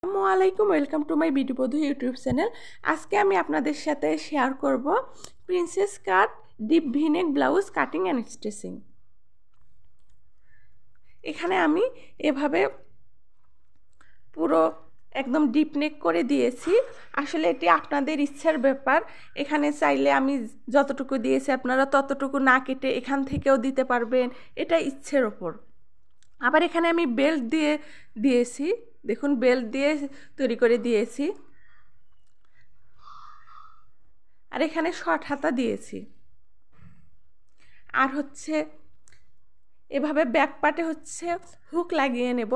আসসালামু আলাইকুম, welcome to my beauty বধূ ইউটিউব চ্যানেল। আজকে আমি আপনাদের সাথে শেয়ার করব princess cut deep V-neck blouse cutting and stitching. এখানে আমি এভাবে পুরো একদম ডিপ নেক করে দিয়েছি। আসলে এটি আপনাদের ইচ্ছার ব্যাপার। এখানে চাইলে আমি যতটুকু দিয়েছি আপনারা ততটুকু না কেটে এখান থেকেও দিতে পারবেন, এটা ইচ্ছের ওপর। আবার এখানে আমি বেল্ট দিয়েছি, দেখুন বেল্ট দিয়ে তৈরি করে দিয়েছি। আর এখানে শর্ট হাতা দিয়েছি। আর হচ্ছে এভাবে ব্যাক পার্টে হচ্ছে হুক লাগিয়ে নেব।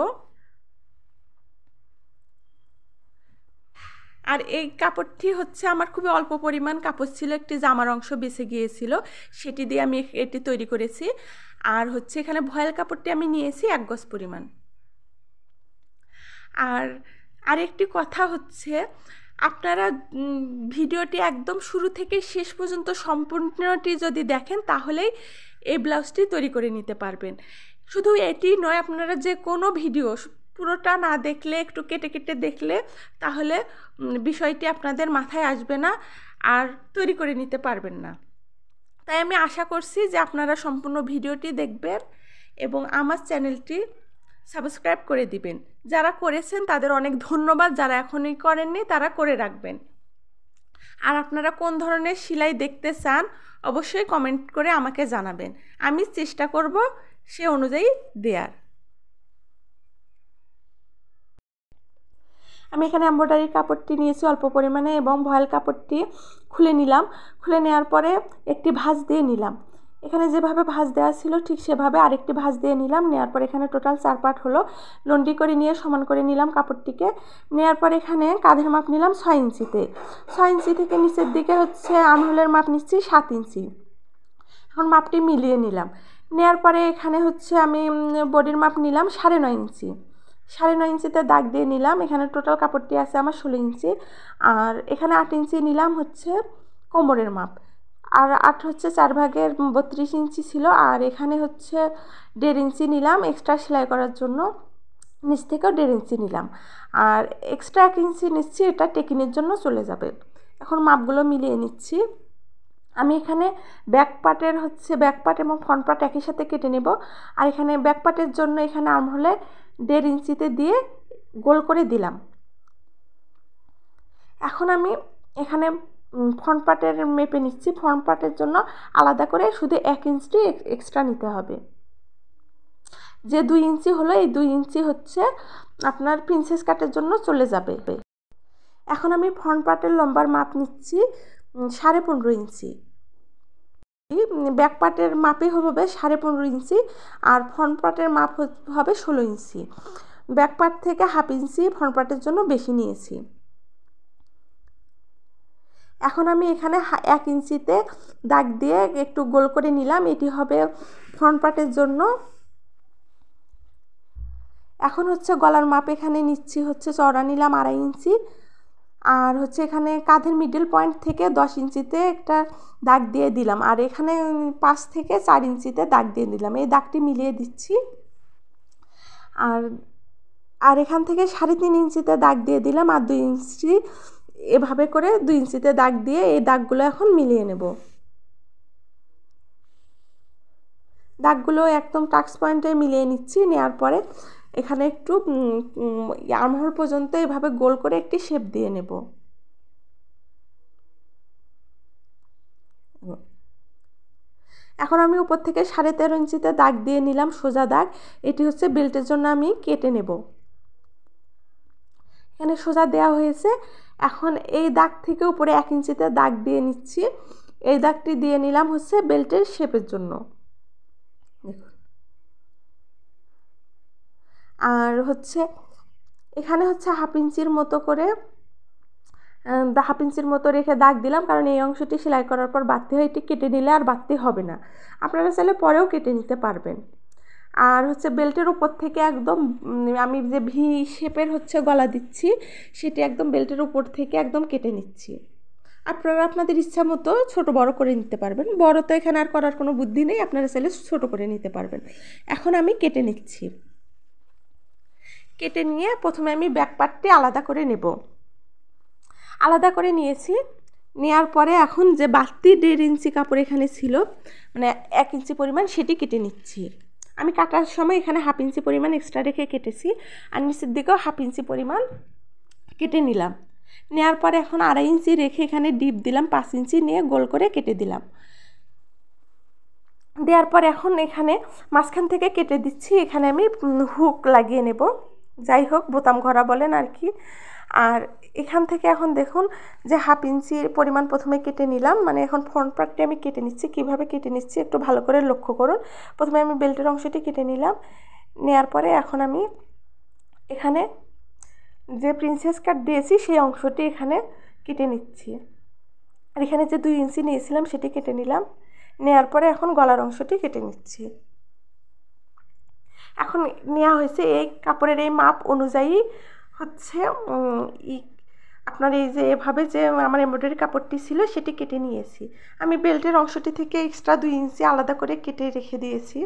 আর এই কাপড়টি হচ্ছে আমার খুবই অল্প পরিমাণ কাপড় ছিল, একটি জামার অংশ বেঁচে গিয়েছিল, সেটি দিয়ে আমি এটি তৈরি করেছি। আর হচ্ছে এখানে ভয়েল কাপড়টি আমি নিয়েছি 1 গজ পরিমাণ। আর আরেকটি কথা হচ্ছে, আপনারা ভিডিওটি একদম শুরু থেকে শেষ পর্যন্ত সম্পূর্ণটি যদি দেখেন তাহলেই এই ব্লাউজটি তৈরি করে নিতে পারবেন। শুধু এটি নয়, আপনারা যে কোনো ভিডিও পুরোটা না দেখলে, একটু কেটে কেটে দেখলে তাহলে বিষয়টি আপনাদের মাথায় আসবে না আর তৈরি করে নিতে পারবেন না। তাই আমি আশা করছি যে আপনারা সম্পূর্ণ ভিডিওটি দেখবেন এবং আমার চ্যানেলটি সাবস্ক্রাইব করে দিবেন। যারা করেছেন তাদের অনেক ধন্যবাদ, যারা এখনই করেননি তারা করে রাখবেন। আর আপনারা কোন ধরনের সেলাই দেখতে চান অবশ্যই কমেন্ট করে আমাকে জানাবেন, আমি চেষ্টা করব সে অনুযায়ী দেওয়ার। আমি এখানে এমব্রয়ডারি কাপড়টি নিয়েছি অল্প পরিমাণে এবং ভয়েল কাপড়টি খুলে নিলাম। খুলে নেওয়ার পরে একটি ভাঁজ দিয়ে নিলাম। এখানে যেভাবে ভাঁজ দেওয়া ছিল ঠিক সেভাবে আরেকটি ভাঁজ দিয়ে নিলাম। নেওয়ার পর এখানে টোটাল 4 পার্ট হলো। লন্ডি করে নিয়ে সমান করে নিলাম কাপড়টিকে। নেওয়ার পর এখানে কাঁধের মাপ নিলাম 6 ইঞ্চিতে। 6 ইঞ্চি থেকে নিচের দিকে হচ্ছে আর্মহোলের মাপ নিচ্ছি 7 ইঞ্চি। এখন মাপটি মিলিয়ে নিলাম। নেওয়ার পরে এখানে হচ্ছে আমি বডির মাপ নিলাম 9.5 ইঞ্চি। 9.5 ইঞ্চিতে দাগ দিয়ে নিলাম। এখানে টোটাল কাপড়টি আছে আমার 16 ইঞ্চি। আর এখানে 8 ইঞ্চি নিলাম হচ্ছে কোমরের মাপ। আর 8 হচ্ছে 4 ভাগের 32 ইঞ্চি ছিল। আর এখানে হচ্ছে 1.5 ইঞ্চি নিলাম এক্সট্রা সেলাই করার জন্য, নিচ থেকেও 1.5 ইঞ্চি নিলাম। আর এক্সট্রা 1 ইঞ্চি নিচ্ছি, এটা টেকিনের জন্য চলে যাবে। এখন মাপগুলো মিলিয়ে নিচ্ছি। আমি এখানে ব্যাক পার্ট এবং ফ্রন্ট পার্ট একই সাথে কেটে নেব। আর এখানে ব্যাক পার্টের জন্য এখানে আর্মহোলে 1.5 ইঞ্চিতে দিয়ে গোল করে দিলাম। এখন আমি এখানে ফ্রন্ট পার্টের মেপে নিচ্ছি। ফ্রন্ট পার্টের জন্য আলাদা করে শুধু 1 ইঞ্চি এক্সট্রা নিতে হবে। যে 2 ইঞ্চি হলো, এই 2 ইঞ্চি হচ্ছে আপনার প্রিন্সেস কাটের জন্য চলে যাবে। এখন আমি ফ্রন্ট পার্টের লম্বার মাপ নিচ্ছি 15.5 ইঞ্চি। ব্যাক পার্টের মাপই হবে 15.5 ইঞ্চি আর ফ্রন্ট পার্টের মাপ হবে 16 ইঞ্চি। ব্যাক পার্ট থেকে 1/2 ইঞ্চি ফ্রন্ট পার্টের জন্য বেশি নিয়েছি। এখন আমি এখানে 1 ইঞ্চিতে দাগ দিয়ে একটু গোল করে নিলাম, এটি হবে ফ্রন্ট পার্টের জন্য। এখন হচ্ছে গলার মাপ এখানে নিচ্ছি হচ্ছে চওড়া নিলাম 2.5 ইঞ্চি। আর হচ্ছে এখানে কাঁধের মিডল পয়েন্ট থেকে 10 ইঞ্চিতে একটা দাগ দিয়ে দিলাম। আর এখানে 5 থেকে 4 ইঞ্চিতে দাগ দিয়ে দিলাম। এই দাগটি মিলিয়ে দিচ্ছি। আর এখান থেকে 3.5 ইঞ্চিতে দাগ দিয়ে দিলাম। আর 2 ইঞ্চি এভাবে করে 2 ইঞ্চিতে দাগ দিয়ে এই দাগগুলো এখন মিলিয়ে নেব। দাগগুলো একদম টাক্স পয়েন্টে মিলিয়ে নিচ্ছি। নেওয়ার পরে এখানে একটু আর্মহোল পর্যন্ত এভাবে গোল করে একটি শেপ দিয়ে নেব। এখন আমি উপর থেকে 13.5 ইঞ্চিতে দাগ দিয়ে নিলাম সোজা দাগ। এটি হচ্ছে বেল্টের জন্য আমি কেটে নেব। এখানে সোজা দেওয়া হয়েছে। এখন এই দাগ থেকে উপরে 1 ইঞ্চিতে দাগ দিয়ে নিচ্ছি। এই দাগটি দিয়ে নিলাম হচ্ছে বেল্টের শেপের জন্য। দেখুন, আর হচ্ছে এখানে হচ্ছে 1/2 ইঞ্চির মতো করে 1/2 ইঞ্চির মতো রেখে দাগ দিলাম, কারণ এই অংশটি সেলাই করার পর বাড়তি হয়, এটি কেটে নিলে আর বাড়তি হবে না। আপনারা চাইলে পরেও কেটে নিতে পারবেন। আর হচ্ছে বেল্টের উপর থেকে একদম আমি যে ভি শেপের হচ্ছে গলা দিচ্ছি সেটি একদম বেল্টের উপর থেকে একদম কেটে নিচ্ছি। আপনারা আপনাদের ইচ্ছা মতো ছোট বড় করে নিতে পারবেন। বড় তো এখানে আর করার কোনো বুদ্ধি নেই, আপনারা চাইলে ছোট করে নিতে পারবেন। এখন আমি কেটে নিচ্ছি। কেটে নিয়ে প্রথমে আমি ব্যাক পার্টটি আলাদা করে নেব। আলাদা করে নিয়েছি। নেওয়ার পরে এখন যে বাড়তি 1.5 ইঞ্চি কাপড় এখানে ছিল, মানে 1 ইঞ্চি পরিমাণ, সেটি কেটে নিচ্ছি। আমি কাটার সময় এখানে 1/2 ইঞ্চি পরিমাণ এক্সট্রা রেখে কেটেছি, আর নিচের দিকেও 1/2 ইঞ্চি পরিমাণ কেটে নিলাম। নেওয়ার পরে এখন 2.5 ইঞ্চি রেখে এখানে ডিপ দিলাম, 5 ইঞ্চি নিয়ে গোল করে কেটে দিলাম। দেওয়ার পর এখন এখানে মাঝখান থেকে কেটে দিচ্ছি। এখানে আমি হুক লাগিয়ে নেব, যাই হোক বোতাম ঘরা বলেন আর কি। আর এখান থেকে এখন দেখুন যে 1/2 ইঞ্চির পরিমাণ প্রথমে কেটে নিলাম, মানে এখন ফ্রন্ট পার্টটি আমি কেটে নিচ্ছি। কিভাবে কেটে নিচ্ছি একটু ভালো করে লক্ষ্য করুন। প্রথমে আমি বেল্টের অংশটি কেটে নিলাম। নেওয়ার পরে এখন আমি এখানে যে প্রিন্সেস কাট দিয়েছি সেই অংশটি এখানে কেটে নিচ্ছি। আর এখানে যে 2 ইঞ্চি নিয়েছিলাম সেটি কেটে নিলাম। নেওয়ার পরে এখন গলার অংশটি কেটে নিচ্ছি। এখন নেওয়া হয়েছে এই কাপড়ের এই মাপ অনুযায়ী হচ্ছে আপনার এই যে এভাবে যে আমার এমব্রয়ডারি কাপড়টি ছিল সেটি কেটে নিয়েছি। আমি বেল্টের অংশটি থেকে এক্সট্রা 2 ইঞ্চি আলাদা করে কেটে রেখে দিয়েছি।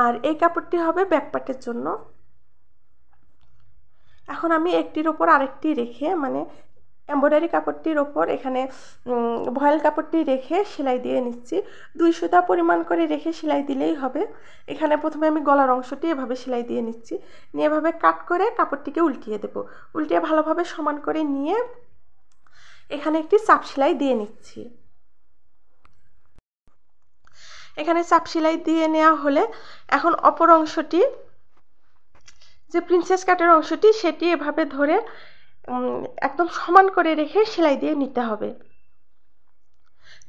আর এই কাপড়টি হবে ব্যাক পার্টের জন্য। এখন আমি একটির ওপর আরেকটি রেখে, মানে এমব্রয়ডারি কাপড়টির ওপর এখানে ভয়েল কাপড়টি রেখে সেলাই দিয়ে নিচ্ছি। 2 সুতা পরিমাণ করে রেখে সেলাই দিলেই হবে। এখানে প্রথমে আমি গলার অংশটি এভাবে সেলাই দিয়ে নিচ্ছি, নিয়ে এভাবে কাট করে কাপড়টিকে উল্টিয়ে দেব। উল্টিয়ে ভালোভাবে সমান করে নিয়ে এখানে একটি চাপ সেলাই দিয়ে নিচ্ছি। এখানে চাপ সেলাই দিয়ে নেওয়া হলে এখন অপর অংশটি, যে প্রিন্সেস কাটের অংশটি, সেটি এভাবে ধরে একদম সমান করে রেখে সেলাই দিয়ে নিতে হবে।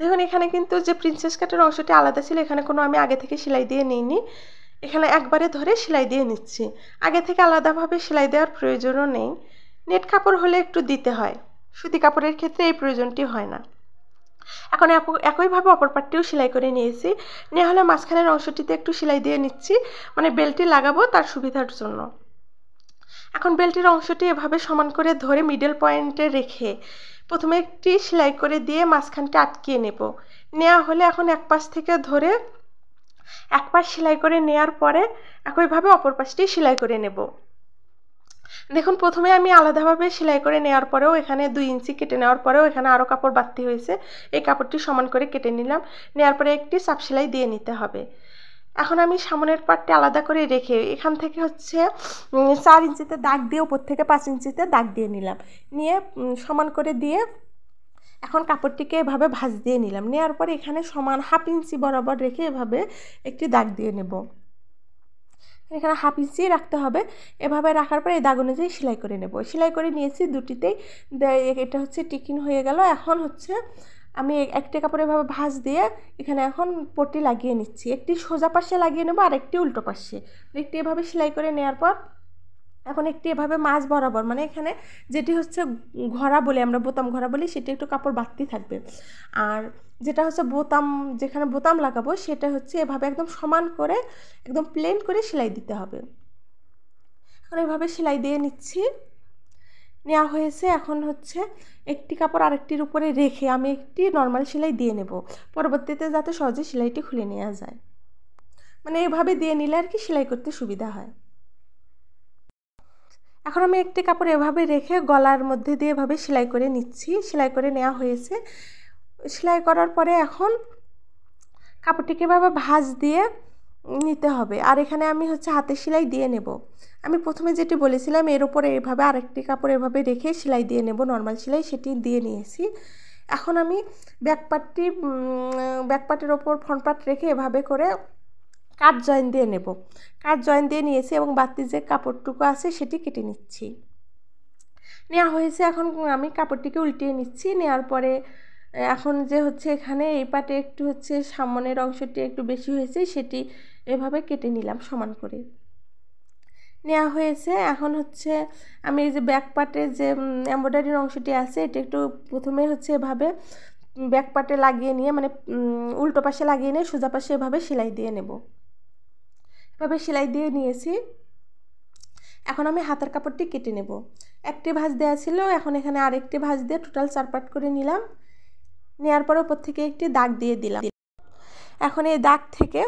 দেখুন এখানে কিন্তু যে প্রিন্সেস কাটের অংশটি আলাদা ছিল, এখানে কোনো আমি আগে থেকে সেলাই দিয়ে নিইনি। এখানে একবারে ধরে সেলাই দিয়ে নিচ্ছি। আগে থেকে আলাদাভাবে সেলাই দেওয়ার প্রয়োজনও নেই। নেট কাপড় হলে একটু দিতে হয়, সুতি কাপড়ের ক্ষেত্রে এই প্রয়োজনটি হয় না। এখন একইভাবে অপর পাটটিও সেলাই করে নিয়েছি। নেওয়া হলে মাঝখানের অংশটিতে একটু সেলাই দিয়ে নিচ্ছি, মানে বেল্টটি লাগাবো তার সুবিধার জন্য। এখন বেল্টের অংশটি এভাবে সমান করে ধরে মিডল পয়েন্টে রেখে প্রথমে একটি সেলাই করে দিয়ে মাঝখানটা আটকিয়ে নেব। নেওয়া হলে এখন এক পাশ থেকে ধরে এক পাশ সেলাই করে নেওয়ার পরে একইভাবে অপর পাশটি সেলাই করে নেব। দেখুন প্রথমে আমি আলাদাভাবে সেলাই করে নেওয়ার পরেও এখানে 2 ইঞ্চি কেটে নেওয়ার পরেও এখানে আরও কাপড় বাড়তি হয়েছে। এই কাপড়টি সমান করে কেটে নিলাম। নেওয়ার পরে একটি চাপ সেলাই দিয়ে নিতে হবে। এখন আমি সামনের পাটটি আলাদা করে রেখে এখান থেকে হচ্ছে 4 ইঞ্চিতে দাগ দিয়ে উপর থেকে 5 ইঞ্চিতে দাগ দিয়ে নিলাম। নিয়ে সমান করে দিয়ে এখন কাপড়টিকে এভাবে ভাঁজ দিয়ে নিলাম। নেওয়ার পরে এখানে সমান 1/2 ইঞ্চি বরাবর রেখে এভাবে একটি দাগ দিয়ে নেব। এখানে 1/2 ইঞ্চি রাখতে হবে। এভাবে রাখার পরে এই দাগ অনুযায়ী সেলাই করে নেব। সেলাই করে নিয়েছি দুটিতেই। এটা হচ্ছে টিকিন হয়ে গেল। এখন হচ্ছে আমি একটি কাপড় এভাবে ভাঁজ দিয়ে এখানে এখন পট্টি লাগিয়ে নিচ্ছি। একটি সোজা পাশে লাগিয়ে নেব আর একটি উল্টো পাশে। একটি এভাবে সেলাই করে নেওয়ার পর এখন একটি এভাবে মাঝ বরাবর, মানে এখানে যেটি হচ্ছে ঘরা বলি আমরা, বোতাম ঘরা বলি, সেটি একটু কাপড় বাড়তি থাকবে। আর যেটা হচ্ছে বোতাম, যেখানে বোতাম লাগাবো সেটা হচ্ছে এভাবে একদম সমান করে একদম প্লেন করে সেলাই দিতে হবে। এখন এভাবে সেলাই দিয়ে নিচ্ছি। নেওয়া হয়েছে। এখন হচ্ছে একটি কাপড় আরেকটির উপরে রেখে আমি একটি নর্মাল সেলাই দিয়ে নেব, পরবর্তীতে যাতে সহজে সেলাইটি খুলে নেওয়া যায়। মানে এভাবে দিয়ে নিলে আর কি সেলাই করতে সুবিধা হয়। এখন আমি একটি কাপড় এভাবে রেখে গলার মধ্যে দিয়ে এভাবে সেলাই করে নিচ্ছি। সেলাই করে নেওয়া হয়েছে। সেলাই করার পরে এখন কাপড়টিকে এভাবে ভাঁজ দিয়ে নিতে হবে। আর এখানে আমি হচ্ছে হাতের সেলাই দিয়ে নেব। আমি প্রথমে যেটি বলেছিলাম এর উপরে এভাবে আরেকটি কাপড় এভাবে রেখে সেলাই দিয়ে নেব, নর্মাল সেলাই, সেটি দিয়ে নিয়েছি। এখন আমি ব্যাক পার্টের ওপর ফ্রন্ট পার্ট রেখে এভাবে করে কাট জয়েন দিয়ে নেব। কাট জয়েন দিয়ে নিয়েছি এবং বাড়তি যে কাপড়টুকু আছে সেটি কেটে নিচ্ছি। নেওয়া হয়েছে। এখন আমি কাপড়টিকে উল্টিয়ে নিচ্ছি। নেওয়ার পরে এখন যে হচ্ছে এখানে এই পাটে একটু হচ্ছে সামনের অংশটি একটু বেশি হয়েছে, সেটি এভাবে কেটে নিলাম সমান করে। নেওয়া হয়েছে। এখন হচ্ছে আমি এই যে ব্যাক পার্টে যে এমব্রয়ডারির অংশটি আছে এটা একটু প্রথমে হচ্ছে এভাবে ব্যাক পার্টে লাগিয়ে নিয়ে, মানে উল্টো পাশে লাগিয়ে নিয়ে সোজা পাশে এভাবে সেলাই দিয়ে নেব। এভাবে সেলাই দিয়ে নিয়েছি। এখন আমি হাতার কাপড়টি কেটে নেব। একটি ভাঁজ দেওয়া ছিল, এখন এখানে আরেকটি ভাঁজ দিয়ে টোটাল 4 পার্ট করে নিলাম। নেওয়ার পর উপর থেকে একটি দাগ দিয়ে দিলাম। এখন এই দাগ থেকে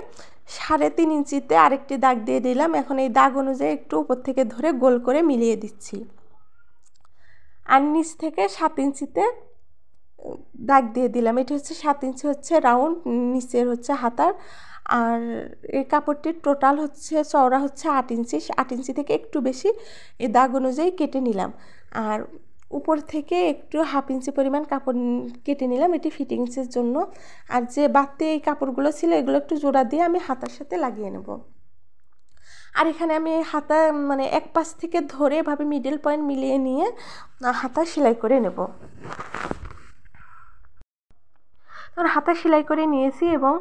3.5 ইঞ্চিতে আরেকটি দাগ দিয়ে দিলাম। এখন এই দাগ অনুযায়ী একটু উপর থেকে ধরে গোল করে মিলিয়ে দিচ্ছি। আর নিচ থেকে 7 ইঞ্চিতে দাগ দিয়ে দিলাম। এটা হচ্ছে 7 ইঞ্চি হচ্ছে রাউন্ড, নিচের হচ্ছে হাতার। আর এই কাপড়টির টোটাল হচ্ছে চওড়া হচ্ছে 8 ইঞ্চি। 8 ইঞ্চি থেকে একটু বেশি এই দাগ অনুযায়ী কেটে নিলাম। আর উপর থেকে একটু 1/2 ইঞ্চি পরিমাণ কাপড় কেটে নিলাম, এটি ফিটিংসের জন্য। আর যে বাড়তি এই কাপড়গুলো ছিল এগুলো একটু জোড়া দিয়ে আমি হাতার সাথে লাগিয়ে নেব। আর এখানে আমি হাতা মানে এক পাশ থেকে ধরে এভাবে মিডল পয়েন্ট মিলিয়ে নিয়ে হাতা সেলাই করে নেব। হাতা সেলাই করে নিয়েছি এবং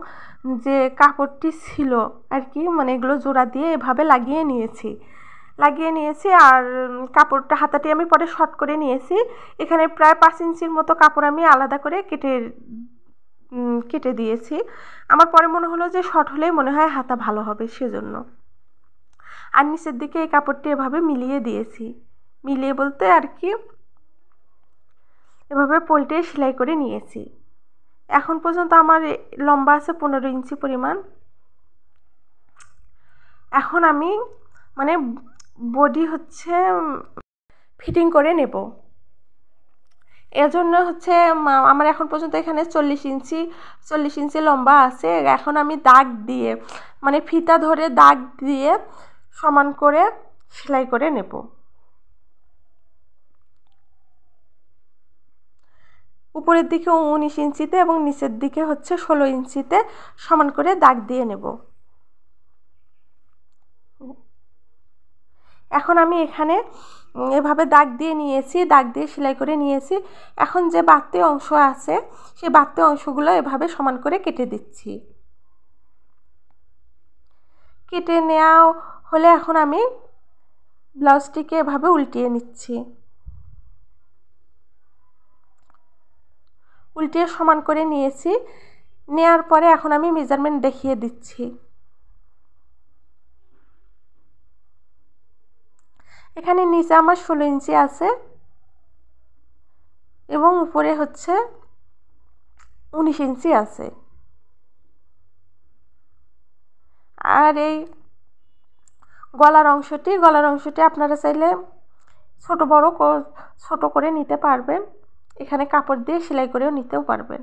যে কাপড়টি ছিল আর কি মানে এগুলো জোড়া দিয়ে এভাবে লাগিয়ে নিয়েছি। আর কাপড়টা হাতাটি আমি পরে শর্ট করে নিয়েছি। এখানে প্রায় 5 ইঞ্চির মতো কাপড় আমি আলাদা করে কেটে দিয়েছি। আমার পরে মনে হলো যে শর্ট হলেই মনে হয় হাতা ভালো হবে, সেজন্য। আর নিচের দিকে এই কাপড়টি এভাবে মিলিয়ে দিয়েছি। মিলিয়ে বলতে আর কি এভাবে পল্টে সেলাই করে নিয়েছি। এখন পর্যন্ত আমার লম্বা আছে 15 ইঞ্চি পরিমাণ। এখন আমি মানে বডি হচ্ছে ফিটিং করে নেব। এজন্য হচ্ছে আমার এখন পর্যন্ত এখানে 40 ইঞ্চি লম্বা আছে। এখন আমি দাগ দিয়ে মানে ফিতা ধরে দাগ দিয়ে সমান করে সেলাই করে নেব। উপরের দিকে 19 ইঞ্চিতে এবং নিচের দিকে হচ্ছে 16 ইঞ্চিতে সমান করে দাগ দিয়ে নেব। এখন আমি এখানে এভাবে দাগ দিয়ে নিয়েছি, দাগ দিয়ে সেলাই করে নিয়েছি। এখন যে বাড়তি অংশ আছে সেই বাড়তি অংশগুলো এভাবে সমান করে কেটে দিচ্ছি। কেটে নেওয়া হলে এখন আমি ব্লাউজটিকে এভাবে উল্টিয়ে নিচ্ছি। উল্টিয়ে সমান করে নিয়েছি। নেয়ার পরে এখন আমি মেজারমেন্ট দেখিয়ে দিচ্ছি। এখানে নিচে আমার 16 ইঞ্চি আছে এবং উপরে হচ্ছে 19 ইঞ্চি আছে। আর এই গলার অংশটি আপনারা চাইলে ছোট করে নিতে পারবেন। এখানে কাপড় দিয়ে সেলাই করেও নিতেও পারবেন।